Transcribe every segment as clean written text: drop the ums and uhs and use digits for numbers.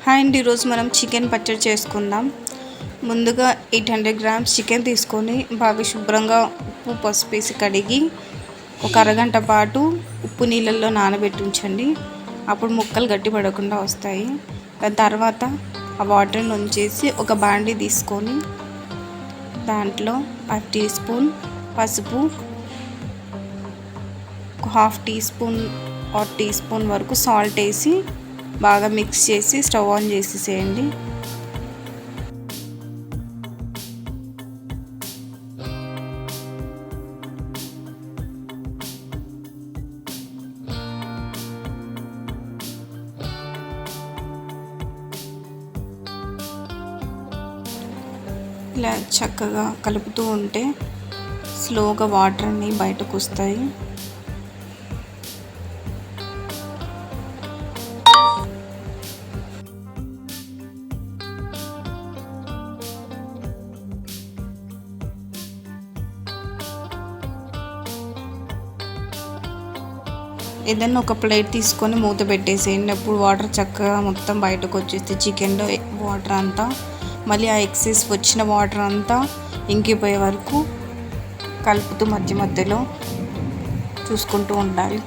Hi అండి, ఈరోజు మనం చికెన్ పచ్చడి చేసుకుందాం. ముందుగా 800 గ్రామ్స్ చికెన్ తీసుకొని బాగా శుభ్రంగా ఉప్పు పసుపు వేసి కడిగి ఒక అరగంట పాటు ఉప్పు నీళ్ళల్లో నానబెట్టి ఉంచండి. అప్పుడు ముక్కలు గట్టి పడకుండా వస్తాయి. దాని తర్వాత ఆ వాటర్ని ఉంచేసి ఒక బాండీ తీసుకొని దాంట్లో 1/2 టీ స్పూన్ పసుపు, 1/2 teaspoon or teaspoon వరకు సాల్ట్ వేసి బాగా మిక్స్ చేసి స్టవ్ ఆన్ చేసేసేయండి. ఇలా చక్కగా కలుపుతూ ఉంటే స్లోగా వాటర్ అన్నీ బయటకు వస్తాయి. ఏదైనా ఒక ప్లేట్ తీసుకొని మూత పెట్టేసేయండి. అప్పుడు వాటర్ చక్కగా మొత్తం బయటకు వచ్చేస్తే చికెన్లో వాటర్ అంతా మళ్ళీ ఆ ఎక్సెస్ వచ్చిన వాటర్ అంతా ఇంకిపోయే వరకు కలుపుతూ మధ్య మధ్యలో చూసుకుంటూ ఉండాలి.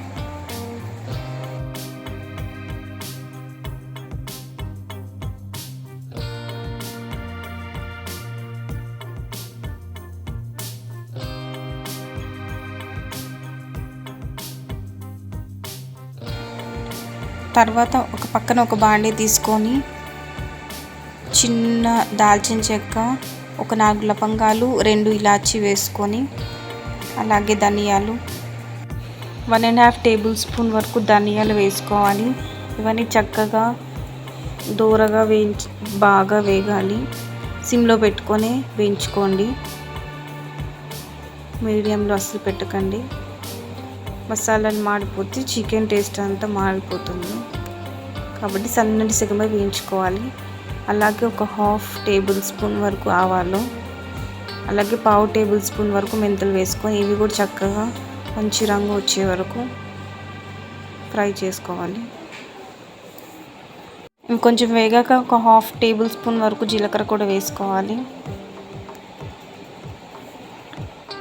తర్వాత ఒక పక్కన ఒక బాండీ తీసుకొని చిన్న దాల్చిన చెక్క, ఒక 4 లవంగాలు, 2 ఇలాచీ వేసుకొని అలాగే ధనియాలు 1.5 టేబుల్ స్పూన్ వరకు ధనియాలు వేసుకోవాలి. ఇవన్నీ చక్కగా దూరగా బాగా వేగాలి. సిమ్లో పెట్టుకొని వేయించుకోండి. మీడియంలో అస్సలు పెట్టకండి. మసాలాలు మాడిపోతే చికెన్ టేస్ట్ అంతా మాడిపోతుంది. కాబట్టి సన్నటి సెగమై వేయించుకోవాలి. అలాగే ఒక 1/2 టేబుల్ స్పూన్ వరకు ఆవాలు, అలాగే 1/2 టేబుల్ స్పూన్ వరకు మెంతులు వేసుకొని ఇవి కూడా చక్కగా మంచి రంగు వచ్చే వరకు ఫ్రై చేసుకోవాలి. ఇవి కొంచెం వేగాక ఒక 1/2 టేబుల్ స్పూన్ వరకు జీలకర్ర కూడా వేసుకోవాలి.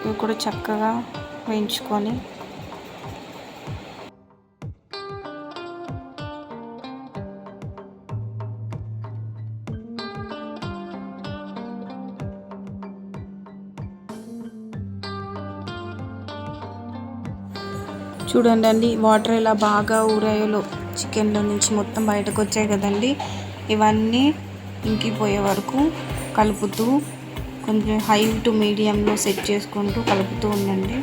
ఇవి కూడా చక్కగా వేయించుకొని చూడండి వాటర్ ఎలా బాగా ఊరాయో చికెన్లో నుంచి మొత్తం బయటకు వచ్చాయి కదండి. ఇవన్నీ ఇంకిపోయే వరకు కలుపుతూ కొంచెం హై టు మీడియంలో సెట్ చేసుకుంటూ కలుపుతూ ఉండండి.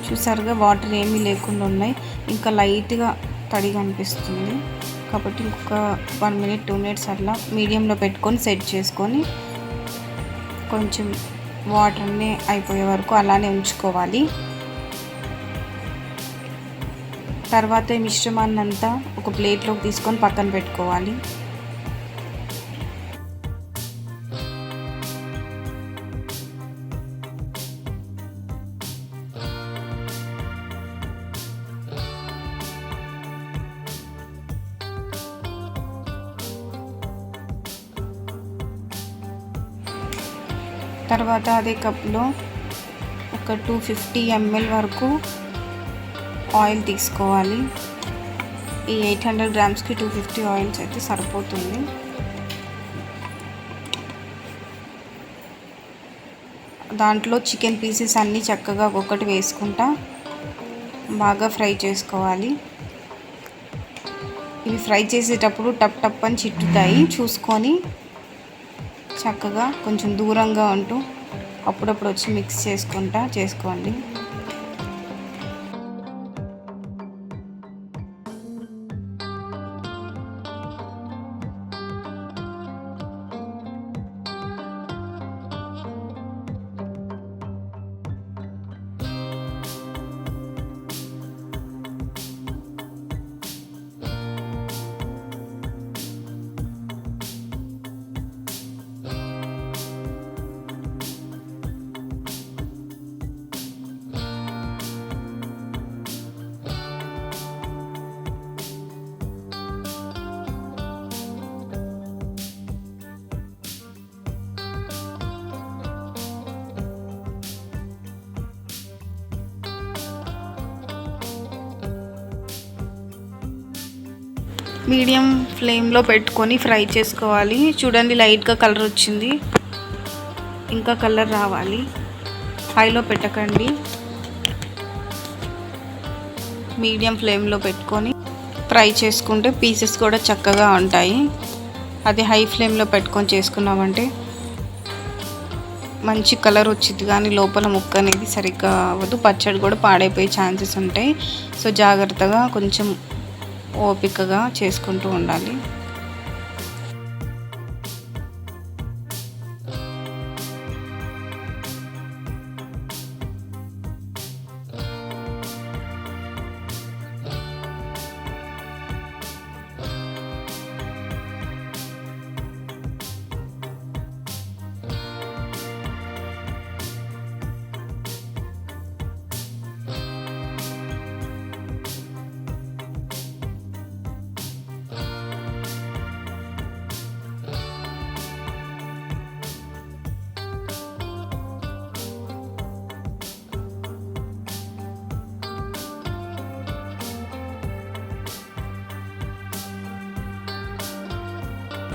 చూసారుగా వాటర్ ఏమీ లేకుండా ఉన్నాయి, ఇంకా లైట్గా తడిగా అనిపిస్తుంది. కాబట్టి ఇంకొక 1 మినిట్ 2 మినిట్స్ అట్లా మీడియంలో పెట్టుకొని సెట్ చేసుకొని కొంచెం వాటర్ అన్నీ అయిపోయే వరకు అలానే ఉంచుకోవాలి. తర్వాత ఈ మిశ్రమాన్ని అంతా ఒక ప్లేట్లోకి తీసుకొని పక్కన పెట్టుకోవాలి. తర్వాత అదే కప్లో ఒక 250 ml వరకు ఆయిల్ తీసుకోవాలి. ఈ 800 గ్రామ్స్కి 250 ఆయిల్స్ అయితే సరిపోతుంది. దాంట్లో చికెన్ పీసెస్ అన్నీ చక్కగా ఒక్కొక్కటి వేసుకుంటా బాగా ఫ్రై చేసుకోవాలి. ఇవి ఫ్రై చేసేటప్పుడు టప్ టప్ అని చిట్టుతాయి, చూసుకొని చక్కగా కొంచెం దూరంగా ఉంటూ అప్పుడప్పుడు వచ్చి మిక్స్ చేసుకుంటా చేసుకోండి. మీడియం ఫ్లేమ్లో పెట్టుకొని ఫ్రై చేసుకోవాలి. చూడండి లైట్గా కలర్ వచ్చింది, ఇంకా కలర్ రావాలి. హైలో పెట్టకండి, మీడియం ఫ్లేమ్లో పెట్టుకొని ఫ్రై చేసుకుంటే పీసెస్ కూడా చక్కగా ఉంటాయి. అది హై ఫ్లేమ్లో పెట్టుకొని చేసుకున్నామంటే మంచి కలర్ వచ్చింది, కానీ లోపల ముక్క అనేది సరిగ్గా అవ్వదు, పచ్చడి కూడా పాడైపోయే ఛాన్సెస్ ఉంటాయి. సో జాగ్రత్తగా కొంచెం ఓపికగా చేసుకుంటూ ఉండాలి.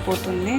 పోతుంది.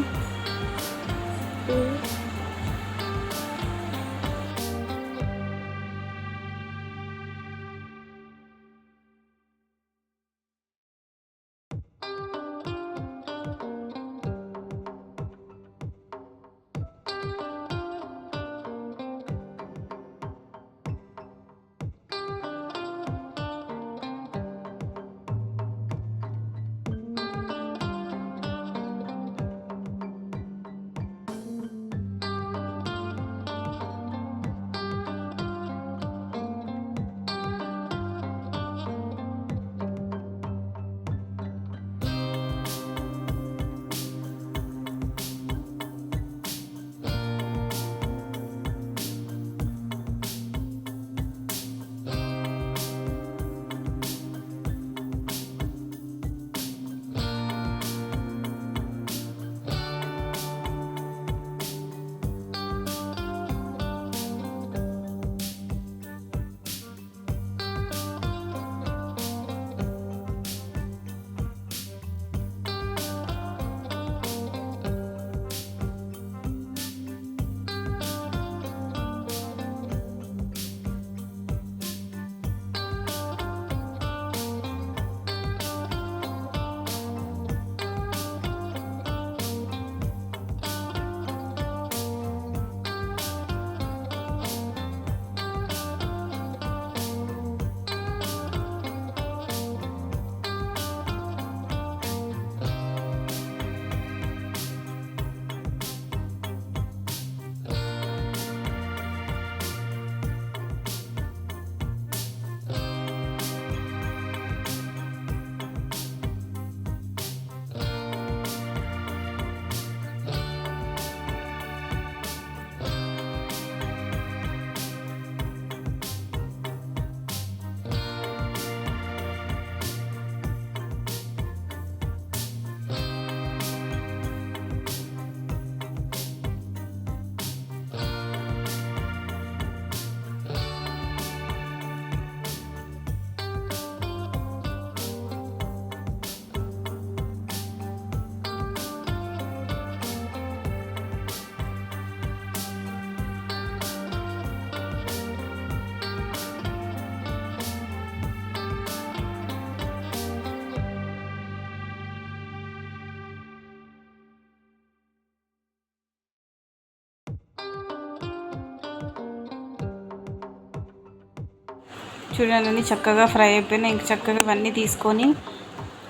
చూడండి చక్కగా ఫ్రై అయిపోయినాయి. ఇంక చక్కగా ఇవన్నీ తీసుకొని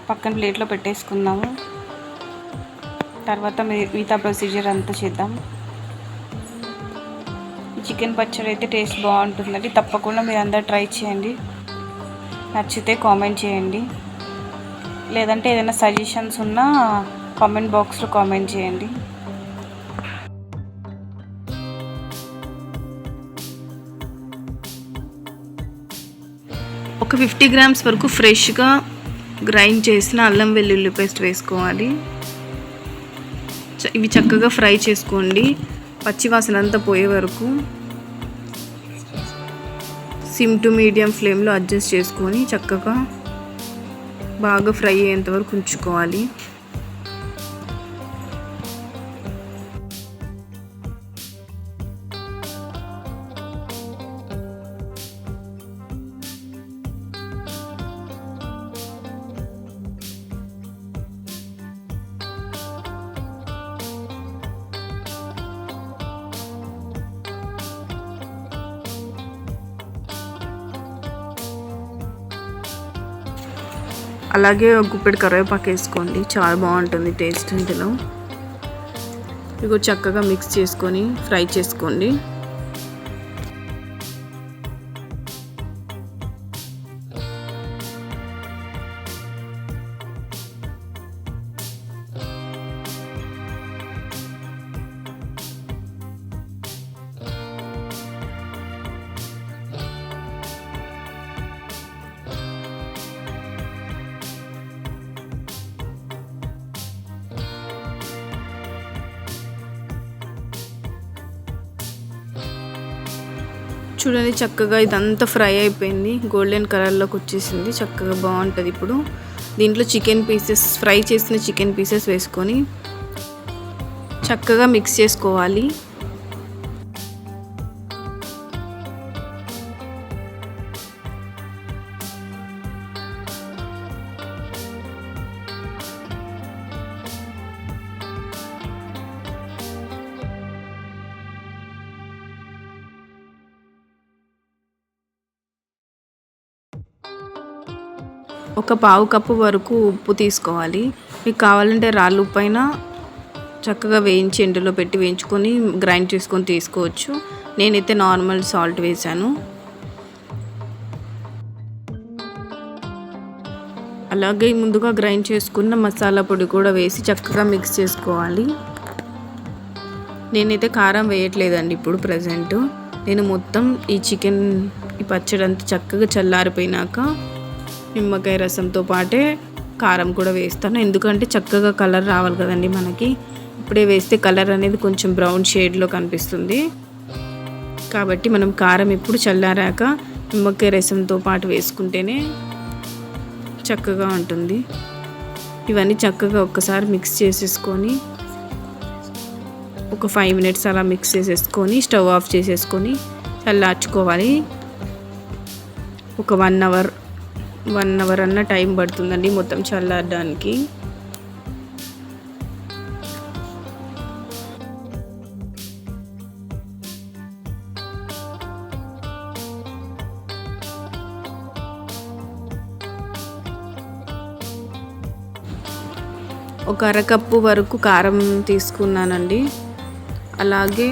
పక్కన ప్లేట్లో పెట్టేసుకుందాము. తర్వాత మిగతా ప్రొసీజర్ అంతా చేద్దాం. ఈ చికెన్ పచ్చడి అయితే టేస్ట్ బాగుంటుందండి. తప్పకుండా మీరు అందరు ట్రై చేయండి. నచ్చితే కామెంట్ చేయండి. లేదంటే ఏదైనా సజెషన్స్ ఉన్నా కామెంట్ బాక్స్లో కామెంట్ చేయండి. ఒక 50 గ్రామ్స్ వరకు ఫ్రెష్గా గ్రైండ్ చేసిన అల్లం వెల్లుల్లి పేస్ట్ వేసుకోవాలి. ఇవి చక్కగా ఫ్రై చేసుకోండి. పచ్చివాసన అంతా పోయే వరకు సిమ్ టు మీడియం ఫ్లేమ్లో అడ్జస్ట్ చేసుకొని చక్కగా బాగా ఫ్రై అయ్యేంత వరకు ఉంచుకోవాలి. అలాగే ఒక గుప్పెడు కరివేపాకు వేసుకోండి. చాలా బాగుంటుంది టేస్ట్ ఇందులో. ఇగో చక్కగా మిక్స్ చేసుకొని ఫ్రై చేసుకోండి. చూడండి చక్కగా ఇదంతా ఫ్రై అయిపోయింది. గోల్డెన్ కలర్లోకి వచ్చేసింది. చక్కగా బాగుంటుంది. ఇప్పుడు దీంట్లో చికెన్ పీసెస్, ఫ్రై చేసిన చికెన్ పీసెస్ వేసుకొని చక్కగా మిక్స్ చేసుకోవాలి. ఒక పావు కప్పు వరకు ఉప్పు తీసుకోవాలి. మీకు కావాలంటే రాళ్ళు ఉప్పు అయినా చక్కగా వేయించి ఎండలో పెట్టి వేయించుకొని గ్రైండ్ చేసుకొని తీసుకోవచ్చు. నేనైతే నార్మల్ సాల్ట్ వేసాను. అలాగే ముందుగా గ్రైండ్ చేసుకున్న మసాలా పొడి కూడా వేసి చక్కగా మిక్స్ చేసుకోవాలి. నేనైతే కారం వేయట్లేదండి ఇప్పుడు ప్రజెంట్. నేను మొత్తం ఈ పచ్చడి అంతా చక్కగా చల్లారిపోయినాక నిమ్మకాయ రసంతో పాటే కారం కూడా వేస్తాను. ఎందుకంటే చక్కగా కలర్ రావాలి కదండి మనకి. ఇప్పుడే వేస్తే కలర్ అనేది కొంచెం బ్రౌన్ షేడ్లో కనిపిస్తుంది. కాబట్టి మనం కారం ఇప్పుడు చల్లారాక నిమ్మకాయ రసంతో పాటు వేసుకుంటేనే చక్కగా ఉంటుంది. ఇవన్నీ చక్కగా ఒక్కసారి మిక్స్ చేసేసుకొని ఒక 5 minutes అలా మిక్స్ చేసేసుకొని స్టవ్ ఆఫ్ చేసేసుకొని చల్లార్చుకోవాలి. ఒక 1 hour అన్న టైం పడుతుందండి మొత్తం చల్లారడానికి. ఒక అరకప్పు వరకు కారం తీసుకున్నానండి. అలాగే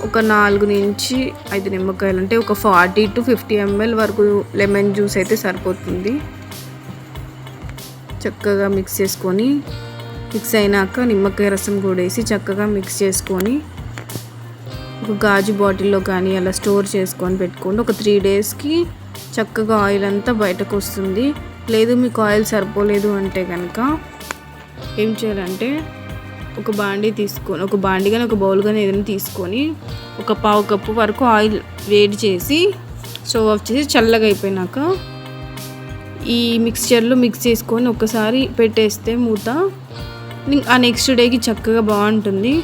ఒక 4 నుంచి 5 నిమ్మకాయలు, అంటే ఒక 40 to 50 ml వరకు లెమన్ జ్యూస్ అయితే సరిపోతుంది. చక్కగా మిక్స్ చేసుకొని, మిక్స్ అయినాక నిమ్మకాయ రసం కూడా వేసి చక్కగా మిక్స్ చేసుకొని ఒక గాజు బాటిల్లో కానీ అలా స్టోర్ చేసుకొని పెట్టుకోండి. ఒక 3 daysకి చక్కగా ఆయిల్ అంతా బయటకు వస్తుంది. లేదు మీకు ఆయిల్ సరిపోలేదు అంటే కనుక ఏం చేయాలంటే ఒక బాండీ తీసుకొని, ఒక బాండీ కానీ ఒక బౌల్ కానీ ఏదైనా తీసుకొని ఒక పావు కప్పు వరకు ఆయిల్ వేడి చేసి స్టవ్ ఆఫ్ చేసి చల్లగా అయిపోయినాక ఈ మిక్స్చర్లో మిక్స్ చేసుకొని ఒకసారి పెట్టేస్తే మూత, ఆ నెక్స్ట్ డేకి చక్కగా బాగుంటుంది.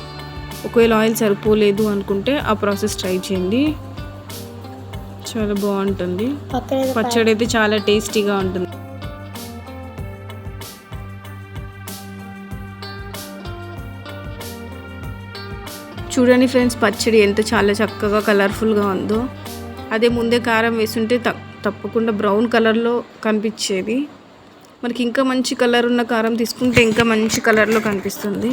ఒకవేళ ఆయిల్ సరిపోలేదు అనుకుంటే ఆ ప్రాసెస్ ట్రై చేయండి. చాలా బాగుంటుంది. పచ్చడి అయితే చాలా టేస్టీగా ఉంటుంది. చూడండి ఫ్రెండ్స్, పచ్చడి ఎంత చాలా చక్కగా కలర్ఫుల్గా ఉందో. అదే ముందే కారం వేస్తుంటే తప్పకుండా బ్రౌన్ కలర్లో కనిపించేది. మనకి ఇంకా మంచి కలర్ ఉన్న కారం తీసుకుంటే ఇంకా మంచి కలర్లో కనిపిస్తుంది.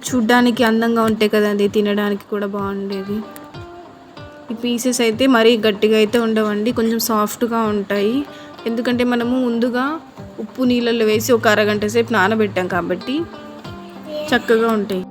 చూడ్డానికి అందంగా ఉంటాయి కదండి, తినడానికి కూడా బాగుండేది. ఈ పీసెస్ అయితే మరీ గట్టిగా అయితే ఉండవండి, కొంచెం సాఫ్ట్గా ఉంటాయి. ఎందుకంటే మనము ముందుగా ఉప్పు నీళ్ళల్లో వేసి ఒక అరగంట సేపు నానబెట్టాం కాబట్టి చక్కగా ఉంటాయి.